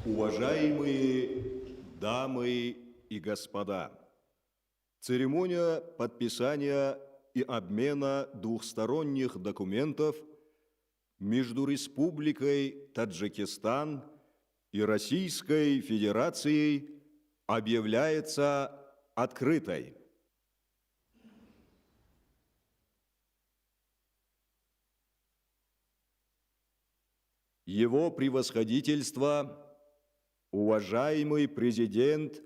Уважаемые дамы и господа, церемония подписания и обмена двухсторонних документов между Республикой Таджикистан и Российской Федерацией объявляется открытой. Его превосходительство, уважаемый президент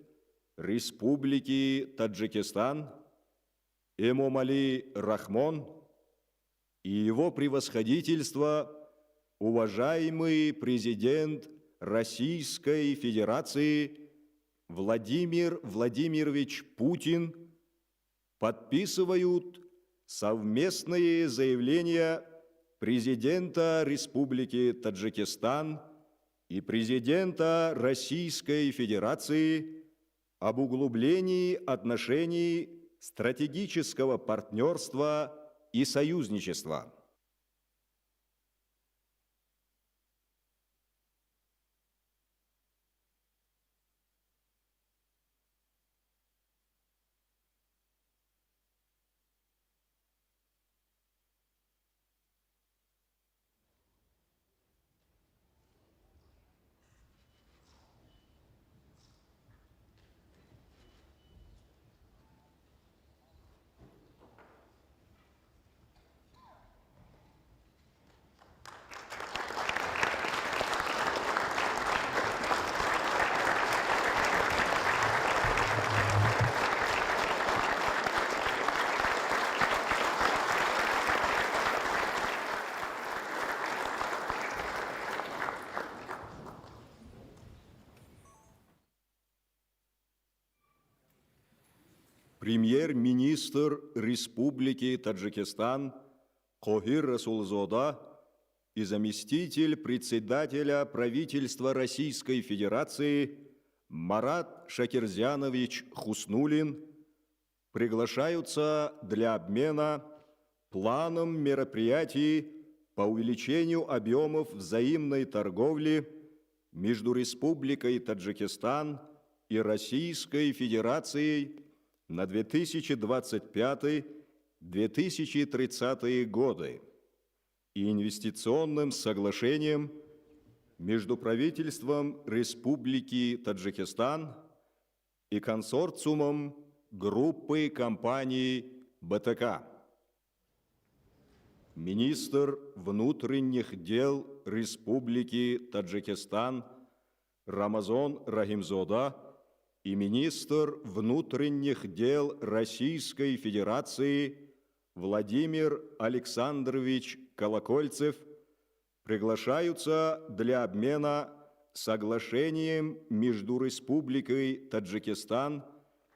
Республики Таджикистан Эмомали Рахмон и его превосходительство, уважаемый президент Российской Федерации Владимир Владимирович Путин подписывают совместное заявление президента Республики Таджикистан и президента Российской Федерации об углублении отношений стратегического партнерства и союзничества. Премьер-министр Республики Таджикистан Кохир Расулзода и заместитель председателя правительства Российской Федерации Марат Шакирзянович Хуснуллин приглашаются для обмена планом мероприятий по увеличению объемов взаимной торговли между Республикой Таджикистан и Российской Федерацией на 2025-2030 годы и инвестиционным соглашением между правительством Республики Таджикистан и консорциумом группы компаний БТК. Министр внутренних дел Республики Таджикистан Рамазон Рахимзода и министр внутренних дел Российской Федерации Владимир Александрович Колокольцев приглашаются для обмена соглашением между Республикой Таджикистан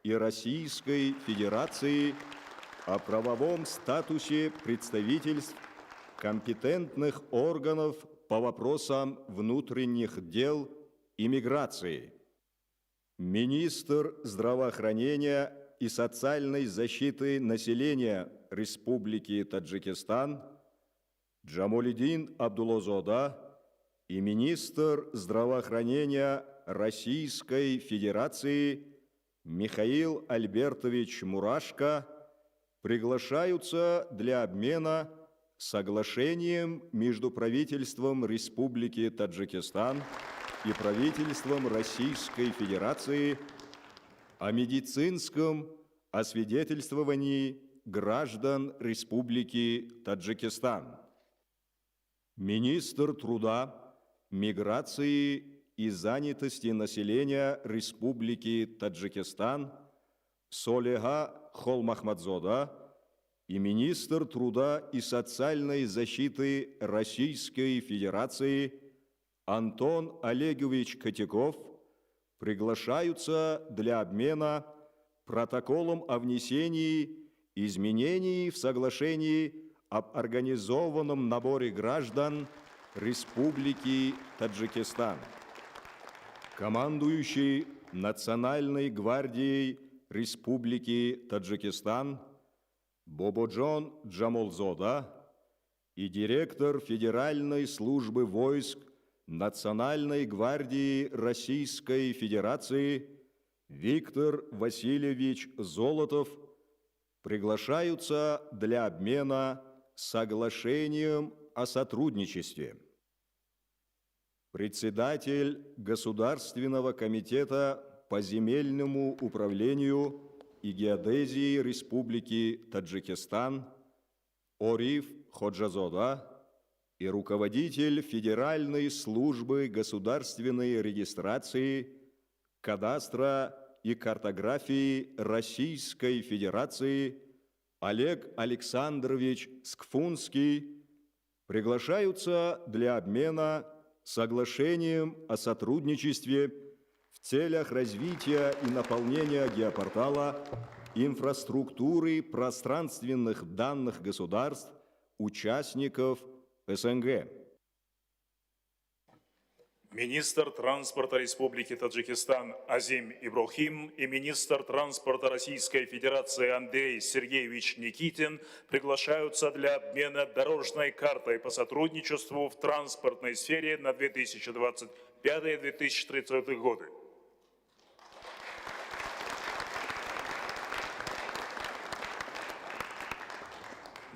и Российской Федерацией о правовом статусе представительств компетентных органов по вопросам внутренних дел и миграции. Министр здравоохранения и социальной защиты населения Республики Таджикистан Джамолидин Абдулозода и министр здравоохранения Российской Федерации Михаил Альбертович Мурашко приглашаются для обмена соглашением между правительством Республики Таджикистан и правительством Российской Федерации о медицинском освидетельствовании граждан Республики Таджикистан. Министр труда, миграции и занятости населения Республики Таджикистан Солега Холмахмадзода и министр труда и социальной защиты Российской Федерации Антон Олегович Котяков приглашаются для обмена протоколом о внесении изменений в соглашении об организованном наборе граждан Республики Таджикистан. Командующий Национальной гвардией Республики Таджикистан Бободжон Джамолзода и директор Федеральной службы войск Национальной гвардии Российской Федерации Виктор Васильевич Золотов приглашаются для обмена соглашением о сотрудничестве. Председатель Государственного комитета по земельному управлению и геодезии Республики Таджикистан Ориф Ходжазода и руководитель Федеральной службы государственной регистрации, кадастра и картографии Российской Федерации Олег Александрович Скфунский приглашаются для обмена соглашением о сотрудничестве в целях развития и наполнения геопортала инфраструктуры пространственных данных государств, участников СНГ. Министр транспорта Республики Таджикистан Азим Иброхим и министр транспорта Российской Федерации Андрей Сергеевич Никитин приглашаются для обмена дорожной картой по сотрудничеству в транспортной сфере на 2025-2030 годы.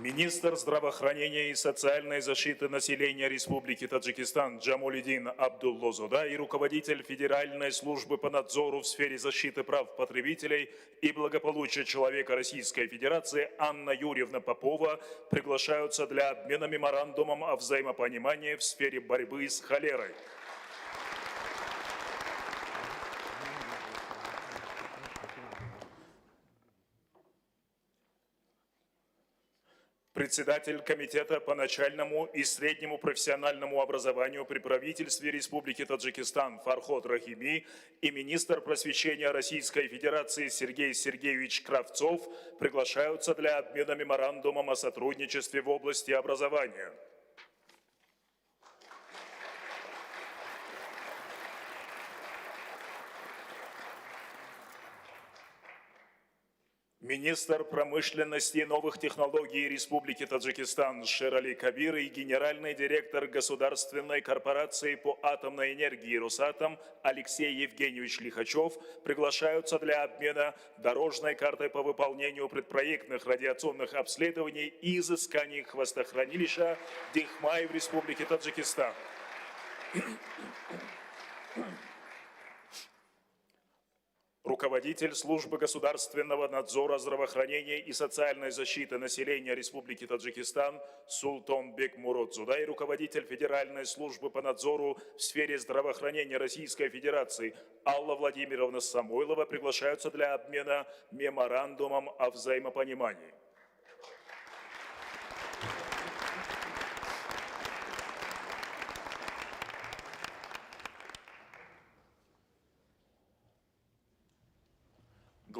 Министр здравоохранения и социальной защиты населения Республики Таджикистан Джамолидин Абдуллозода и руководитель Федеральной службы по надзору в сфере защиты прав потребителей и благополучия человека Российской Федерации Анна Юрьевна Попова приглашаются для обмена меморандумом о взаимопонимании в сфере борьбы с холерой. Председатель Комитета по начальному и среднему профессиональному образованию при правительстве Республики Таджикистан Фарход Рахими и министр просвещения Российской Федерации Сергей Сергеевич Кравцов приглашаются для обмена меморандумом о сотрудничестве в области образования. Министр промышленности и новых технологий Республики Таджикистан Шерали Кабир и генеральный директор Государственной корпорации по атомной энергии «Росатом» Алексей Евгеньевич Лихачев приглашаются для обмена дорожной картой по выполнению предпроектных радиационных обследований и изысканий хвостохранилища Дихмай в Республике Таджикистан. Руководитель службы государственного надзора здравоохранения и социальной защиты населения Республики Таджикистан Султонбек Муродзуда и руководитель Федеральной службы по надзору в сфере здравоохранения Российской Федерации Алла Владимировна Самойлова приглашаются для обмена меморандумом о взаимопонимании.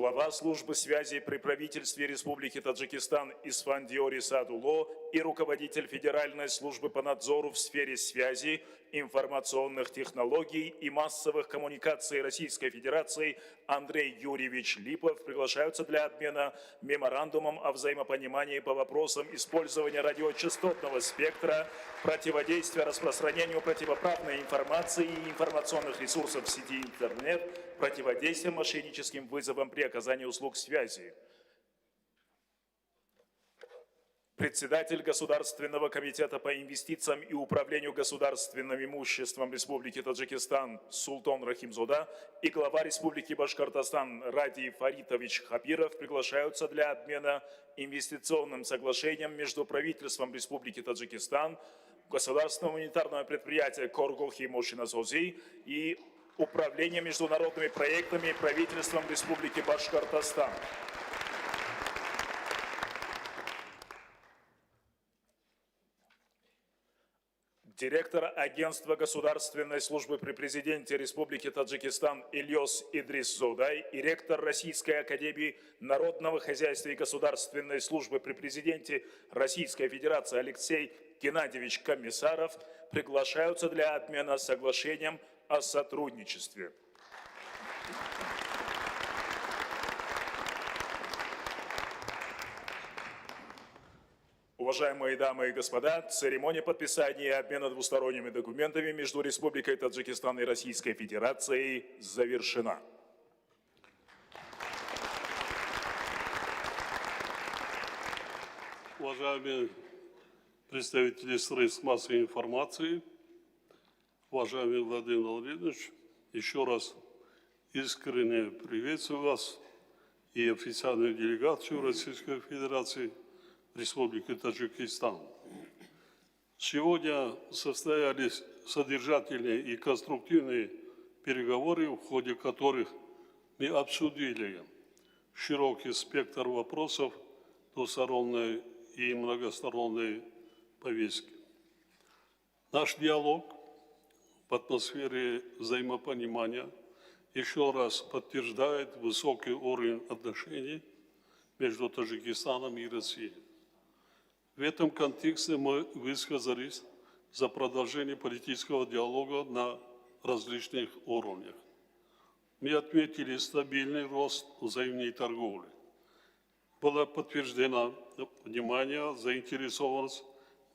Глава службы связи при правительстве Республики Таджикистан Исфандиори Садуло и руководитель Федеральной службы по надзору в сфере связи, информационных технологий и массовых коммуникаций Российской Федерации Андрей Юрьевич Липов приглашаются для обмена меморандумом о взаимопонимании по вопросам использования радиочастотного спектра, противодействия распространению противоправной информации и информационных ресурсов в сети интернет, противодействия мошенническим вызовам при оказании услуг связи. Председатель Государственного комитета по инвестициям и управлению государственным имуществом Республики Таджикистан Султон Рахимзода и глава Республики Башкортостан Ради Фаритович Хабиров приглашаются для обмена инвестиционным соглашением между правительством Республики Таджикистан, государственного гуманитарного предприятия Коргохи Мошинасози и Управлением международными проектами и правительством Республики Башкортостан. Директор Агентства государственной службы при президенте Республики Таджикистан Ильёс Идрис Зодай и ректор Российской академии народного хозяйства и государственной службы при президенте Российской Федерации Алексей Геннадьевич Комиссаров приглашаются для обмена соглашением о сотрудничестве. Уважаемые дамы и господа, церемония подписания и обмена двусторонними документами между Республикой Таджикистан и Российской Федерацией завершена. Уважаемые представители средств массовой информации, уважаемый Владимир Владимирович, еще раз искренне приветствую вас и официальную делегацию Российской Федерации в Республике Таджикистан. Сегодня состоялись содержательные и конструктивные переговоры, в ходе которых мы обсудили широкий спектр вопросов двусторонней и многосторонней повестки. Наш диалог в атмосфере взаимопонимания еще раз подтверждает высокий уровень отношений между Таджикистаном и Россией. В этом контексте мы высказались за продолжение политического диалога на различных уровнях. Мы отметили стабильный рост взаимной торговли. Было подтверждено внимание, заинтересованность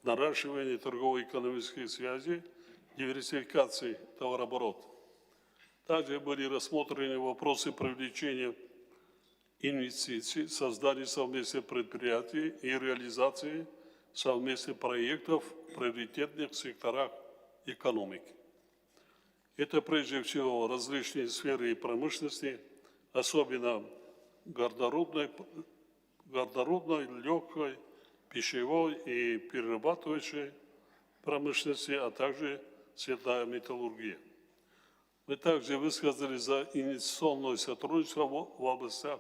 в наращивании торгово-экономических связей, диверсификации товарооборота. Также были рассмотрены вопросы привлечения инвестиций, создания совместных предприятий и реализации совместных проектов в приоритетных секторах экономики. Это прежде всего различные сферы промышленности, особенно горнорудной, легкой, пищевой и перерабатывающей промышленности, а также цветная металлургия. Мы также высказали за инвестиционное сотрудничество в областях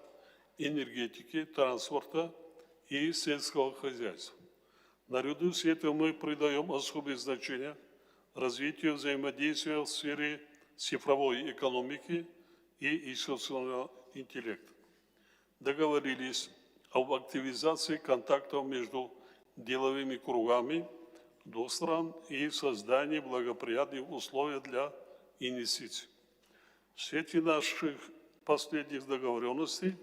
энергетики, транспорта и сельского хозяйства. Наряду с этим мы придаем особое значение развитию взаимодействия в сфере цифровой экономики и искусственного интеллекта. Договорились об активизации контактов между деловыми кругами двух стран и создании благоприятных условий для инвестиций. В свете наших последних договоренностей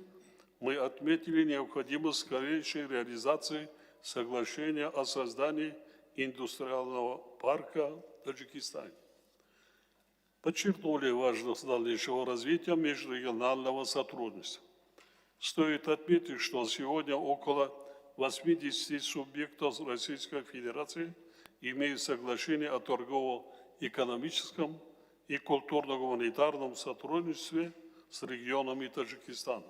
мы отметили необходимость скорейшей реализации соглашения о создании индустриального парка в Таджикистане. Подчеркнули важность дальнейшего развития межрегионального сотрудничества. Стоит отметить, что сегодня около 80 субъектов Российской Федерации имеют соглашение о торгово-экономическом и культурно-гуманитарном сотрудничестве с регионами Таджикистана.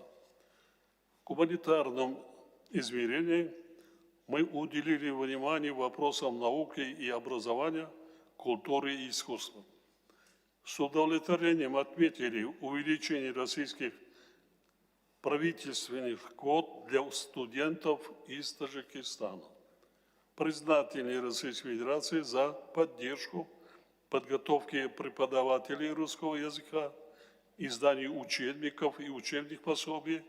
В гуманитарном измерении мы уделили внимание вопросам науки и образования, культуры и искусства. С удовлетворением отметили увеличение российских правительственных квот для студентов из Таджикистана. Признательны Российской Федерации за поддержку подготовки преподавателей русского языка, издание учебников и учебных пособий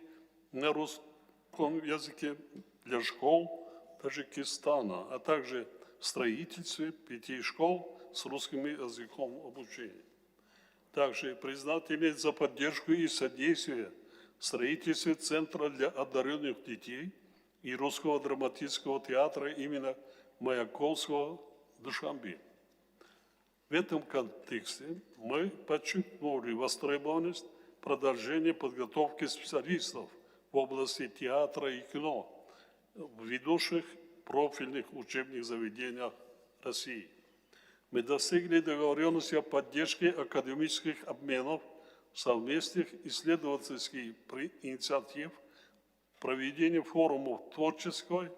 на русском языке для школ Таджикистана, а также строительстве 5 школ с русским языком обучения. Также признательны за поддержку и содействие в строительстве Центра для одаренных детей и Русского драматического театра имени Маяковского в Душанбе. В этом контексте мы подчеркнули востребованность продолжения подготовки специалистов в области театра и кино в ведущих профильных учебных заведениях России. Мы достигли договоренности о поддержке академических обменов, совместных исследовательских инициатив, проведения форумов творческой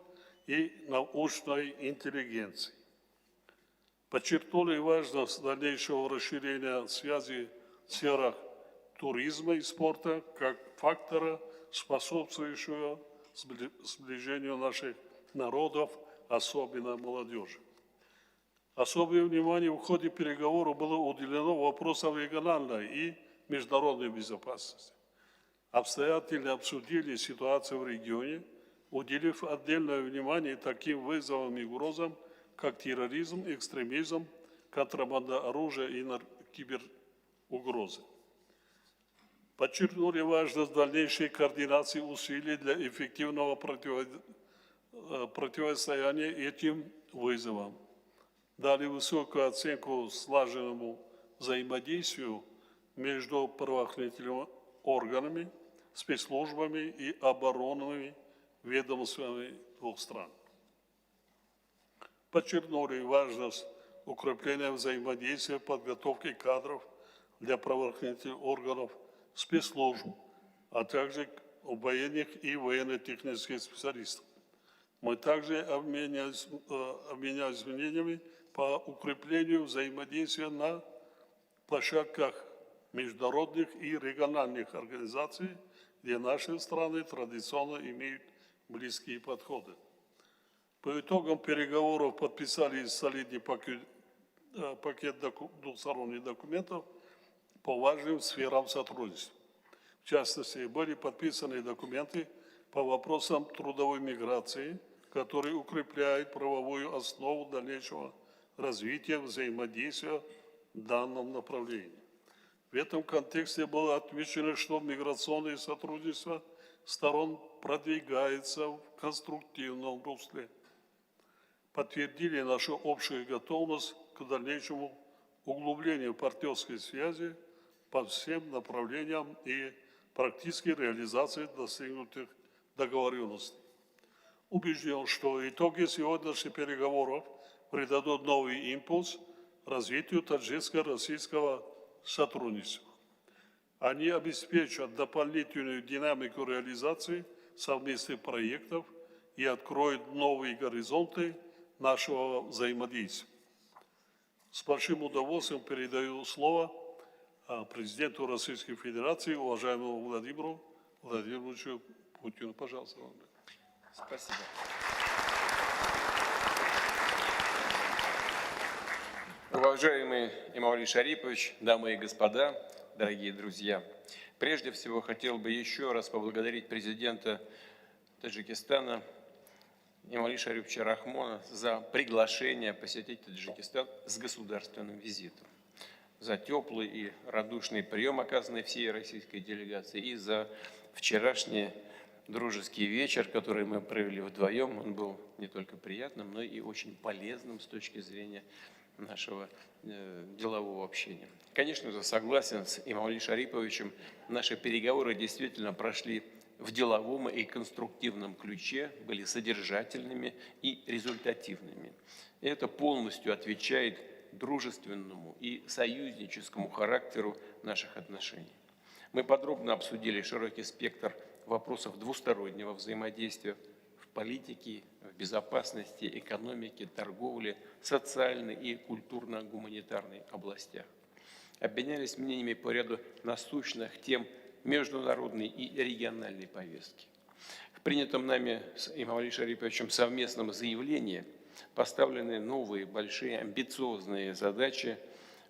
и научной интеллигенции. Подчеркнули важность дальнейшего расширения связи в сферах туризма и спорта как фактора, способствующего сближению наших народов, особенно молодежи. Особое внимание в ходе переговоров было уделено вопросам региональной и международной безопасности. Обстоятельно обсудили ситуацию в регионе, уделив отдельное внимание таким вызовам и угрозам, как терроризм, экстремизм, контрабанда оружия и киберугрозы. Подчеркнули важность дальнейшей координации усилий для эффективного противостояние этим вызовам, дали высокую оценку слаженному взаимодействию между правоохранительными органами, спецслужбами и оборонными ведомствами двух стран. Подчеркнули важность укрепления взаимодействия подготовки кадров для правоохранительных органов, спецслужб, а также военных и военно-технических специалистов. Мы также обменялись мнениями по укреплению взаимодействия на площадках международных и региональных организаций, где наши страны традиционно имеют близкие подходы. По итогам переговоров подписали солидный пакет двусторонних документов по важным сферам сотрудничества. В частности, были подписаны документы по вопросам трудовой миграции, которые укрепляют правовую основу дальнейшего развития взаимодействия в данном направлении. В этом контексте было отмечено, что миграционное сотрудничество сторон продвигается в конструктивном русле. Подтвердили нашу общую готовность к дальнейшему углублению партнерской связи по всем направлениям и практической реализации достигнутых договоренностей. Убежден, что итоги сегодняшних переговоров придадут новый импульс развитию таджикско-российского сотрудничества. Они обеспечат дополнительную динамику реализации совместных проектов и откроют новые горизонты нашего взаимодействия. С большим удовольствием передаю слово президенту Российской Федерации, уважаемому Владимиру Владимировичу Путину. Пожалуйста. Спасибо. Уважаемый Эмомали Шарипович, дамы и господа, дорогие друзья, прежде всего хотел бы еще раз поблагодарить президента Таджикистана Эмомали Шариповича Рахмона за приглашение посетить Таджикистан с государственным визитом, за теплый и радушный прием, оказанный всей российской делегации, и за вчерашний дружеский вечер, который мы провели вдвоем. Он был не только приятным, но и очень полезным с точки зрения нашего делового общения. Конечно же, согласен с Эмомали Шариповичем, наши переговоры действительно прошли в деловом и конструктивном ключе, были содержательными и результативными. И это полностью отвечает дружественному и союзническому характеру наших отношений. Мы подробно обсудили широкий спектр вопросов двустороннего взаимодействия в политике, в безопасности, экономике, торговле, социальной и культурно-гуманитарной областях. Обменялись мнениями по ряду насущных тем международной и региональной повестки. В принятом нами с Эмомали Шариповичем совместном заявлении поставлены новые, большие, амбициозные задачи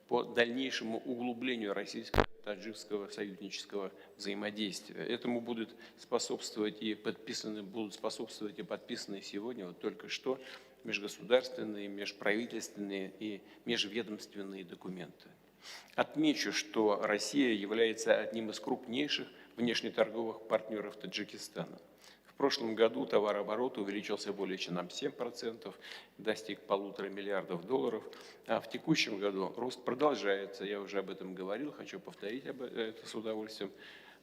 по дальнейшему углублению российско-таджикского союзнического взаимодействия. Этому будут способствовать и подписанные сегодня, вот только что, межгосударственные, межправительственные и межведомственные документы. Отмечу, что Россия является одним из крупнейших внешнеторговых партнеров Таджикистана. В прошлом году товарооборот увеличился более чем на 7%, достиг $1,5 миллиарда, а в текущем году рост продолжается. Я уже об этом говорил, хочу повторить это с удовольствием.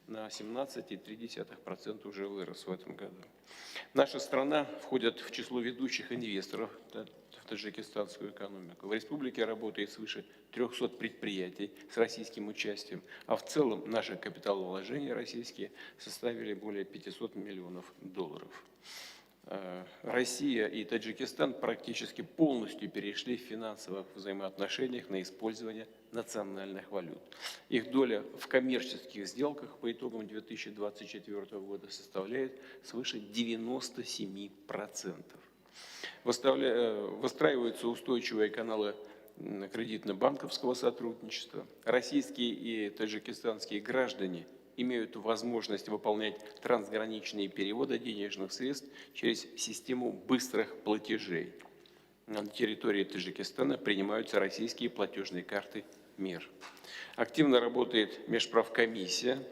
На 17,3% уже вырос в этом году. Наша страна входит в число ведущих инвесторов в таджикистанскую экономику. В республике работает свыше 300 предприятий с российским участием, а в целом наши капиталовложения российские составили более $500 миллионов. Россия и Таджикистан практически полностью перешли в финансовых взаимоотношениях на использование национальных валют. Их доля в коммерческих сделках по итогам 2024 года составляет свыше 97%. Выстраиваются устойчивые каналы кредитно-банковского сотрудничества. Российские и таджикистанские граждане имеют возможность выполнять трансграничные переводы денежных средств через систему быстрых платежей. На территории Таджикистана принимаются российские платежные карты МИР. Активно работает межправкомиссия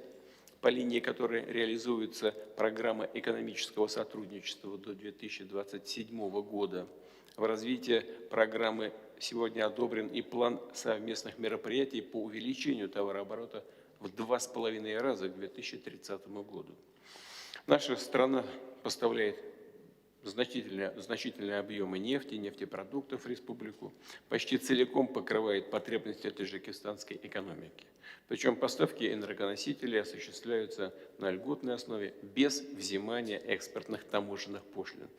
по линии которой реализуется программа экономического сотрудничества до 2027 года. В развитии программы сегодня одобрен и план совместных мероприятий по увеличению товарооборота в 2,5 раза к 2030 году. Наша страна поставляет значительные объемы нефти, нефтепродуктов в республику, почти целиком покрывает потребности таджикистанской экономики. Причем поставки энергоносителей осуществляются на льготной основе без взимания экспортных таможенных пошлин.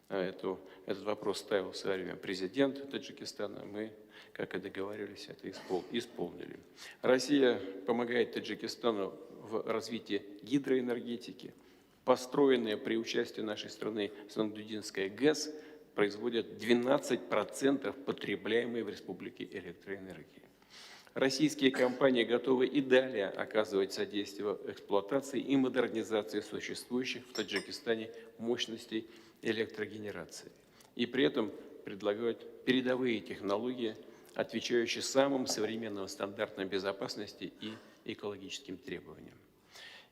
Этот вопрос ставил в свое время президент Таджикистана. Мы, как и договорились, это исполнили. Россия помогает Таджикистану в развитии гидроэнергетики. Построенная при участии нашей страны Сандудинская ГЭС производит 12% потребляемой в республике электроэнергии. Российские компании готовы и далее оказывать содействие в эксплуатации и модернизации существующих в Таджикистане мощностей электрогенерации. И при этом предлагают передовые технологии, отвечающие самым современным стандартам безопасности и экологическим требованиям.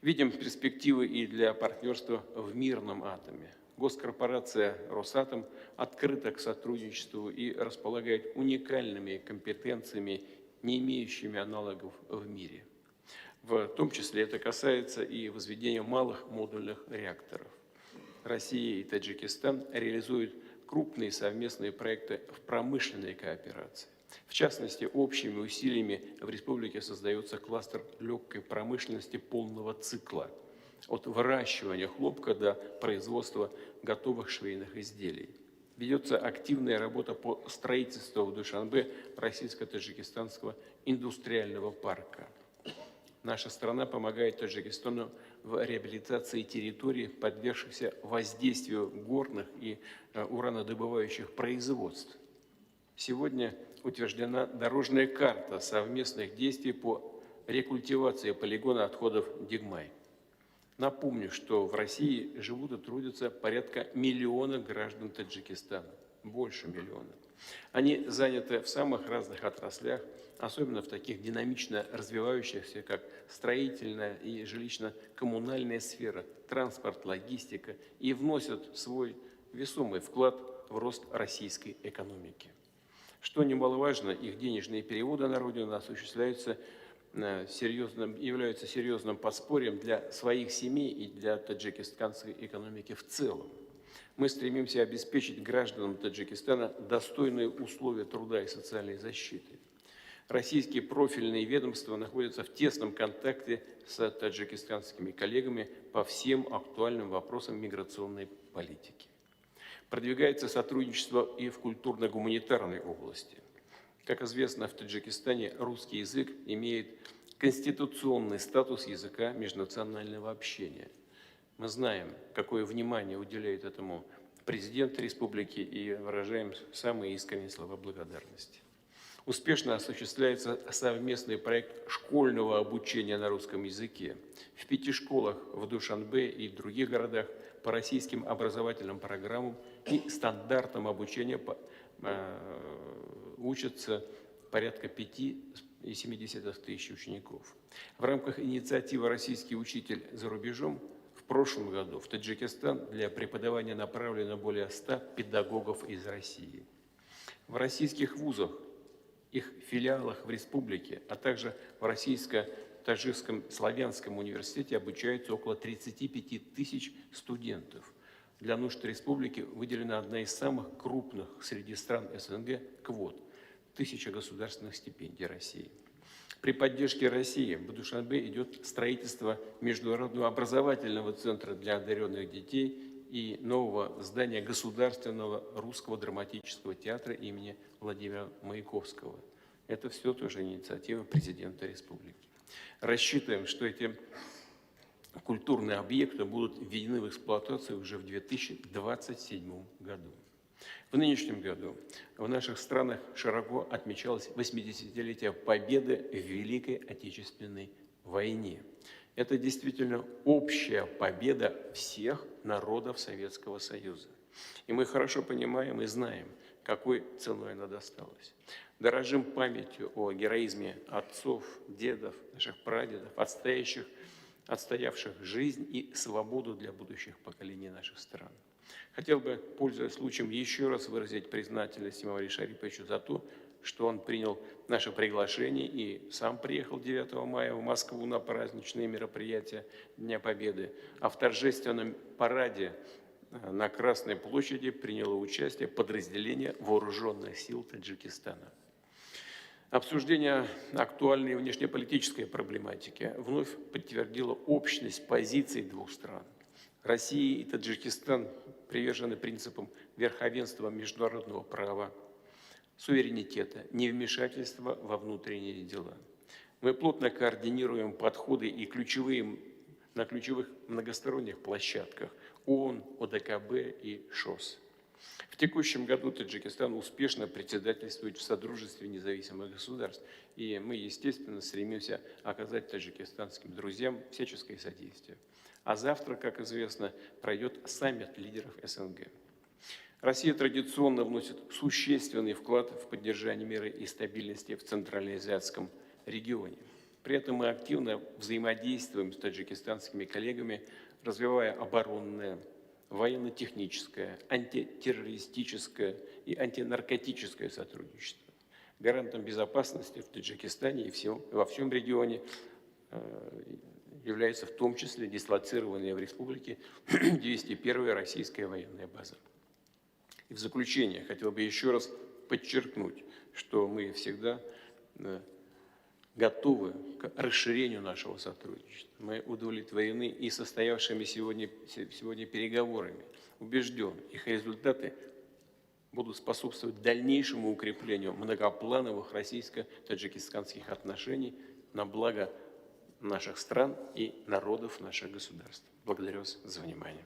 Видим перспективы и для партнерства в мирном атоме. Госкорпорация «Росатом» открыта к сотрудничеству и располагает уникальными компетенциями, не имеющими аналогов в мире. В том числе это касается и возведения малых модульных реакторов. Россия и Таджикистан реализуют крупные совместные проекты в промышленной кооперации. В частности, общими усилиями в республике создается кластер легкой промышленности полного цикла, от выращивания хлопка до производства готовых швейных изделий. Ведется активная работа по строительству в Душанбе российско-таджикистанского индустриального парка. Наша страна помогает Таджикистану в реабилитации территорий, подвергшихся воздействию горных и уранодобывающих производств. Сегодня утверждена дорожная карта совместных действий по рекультивации полигона отходов Дигмай. Напомню, что в России живут и трудятся порядка 1 миллиона граждан Таджикистана, больше миллиона. Они заняты в самых разных отраслях, особенно в таких динамично развивающихся, как строительная и жилищно-коммунальная сфера, транспорт, логистика, и вносят свой весомый вклад в рост российской экономики. Что немаловажно, их денежные переводы на родину осуществляются являются серьезным подспорьем для своих семей и для таджикистанской экономики в целом. Мы стремимся обеспечить гражданам Таджикистана достойные условия труда и социальной защиты. Российские профильные ведомства находятся в тесном контакте с таджикистанскими коллегами по всем актуальным вопросам миграционной политики. Продвигается сотрудничество и в культурно-гуманитарной области. Как известно, в Таджикистане русский язык имеет конституционный статус языка межнационального общения. Мы знаем, какое внимание уделяет этому президент республики, и выражаем самые искренние слова благодарности. Успешно осуществляется совместный проект школьного обучения на русском языке. В 5 школах в Душанбе и других городах по российским образовательным программам и стандартам обучения учатся порядка 5,7 тысяч учеников. В рамках инициативы «Российский учитель за рубежом» в прошлом году в Таджикистан для преподавания направлено более 100 педагогов из России. В российских вузах, их филиалах в республике, а также в Российско-Таджикском славянском университете обучаются около 35 тысяч студентов. Для нужд республики выделена одна из самых крупных среди стран СНГ квот – 1000 государственных стипендий России. При поддержке России в Душанбе идет строительство Международного образовательного центра для одаренных детей и нового здания Государственного русского драматического театра имени Владимира Маяковского. Это все тоже инициатива президента республики. Рассчитываем, что эти культурные объекты будут введены в эксплуатацию уже в 2027 году. В нынешнем году в наших странах широко отмечалось 80-летие Победы в Великой Отечественной войне. Это действительно общая победа всех народов Советского Союза. И мы хорошо понимаем и знаем, какой ценой она досталась. Дорожим памятью о героизме отцов, дедов, наших прадедов, отстоящих отстоявших жизнь и свободу для будущих поколений наших стран. Хотел бы, пользуясь случаем, еще раз выразить признательность Эмомали Шариповичу за то, что он принял наше приглашение и сам приехал 9 мая в Москву на праздничные мероприятия Дня Победы, а в торжественном параде на Красной площади приняло участие подразделение вооруженных сил Таджикистана. Обсуждение актуальной внешнеполитической проблематики вновь подтвердило общность позиций двух стран. Россия и Таджикистан привержены принципам верховенства международного права, суверенитета, невмешательства во внутренние дела. Мы плотно координируем подходы и на ключевых многосторонних площадках ООН, ОДКБ и ШОС. В текущем году Таджикистан успешно председательствует в Содружестве независимых государств, и мы, естественно, стремимся оказать таджикистанским друзьям всяческое содействие. А завтра, как известно, пройдет саммит лидеров СНГ. Россия традиционно вносит существенный вклад в поддержание мира и стабильности в Центральноазиатском регионе. При этом мы активно взаимодействуем с таджикистанскими коллегами, развивая оборонное, военно-техническое, антитеррористическое и антинаркотическое сотрудничество. Гарантом безопасности в Таджикистане и во всем регионе является в том числе дислоцированная в республике 201-я российская военная база. И в заключение хотел бы еще раз подчеркнуть, что мы всегда готовы к расширению нашего сотрудничества. Мы удовлетворены и состоявшими сегодня переговорами. Убежден, их результаты будут способствовать дальнейшему укреплению многоплановых российско-таджикистанских отношений на благо наших стран и народов наших государств. Благодарю вас за внимание.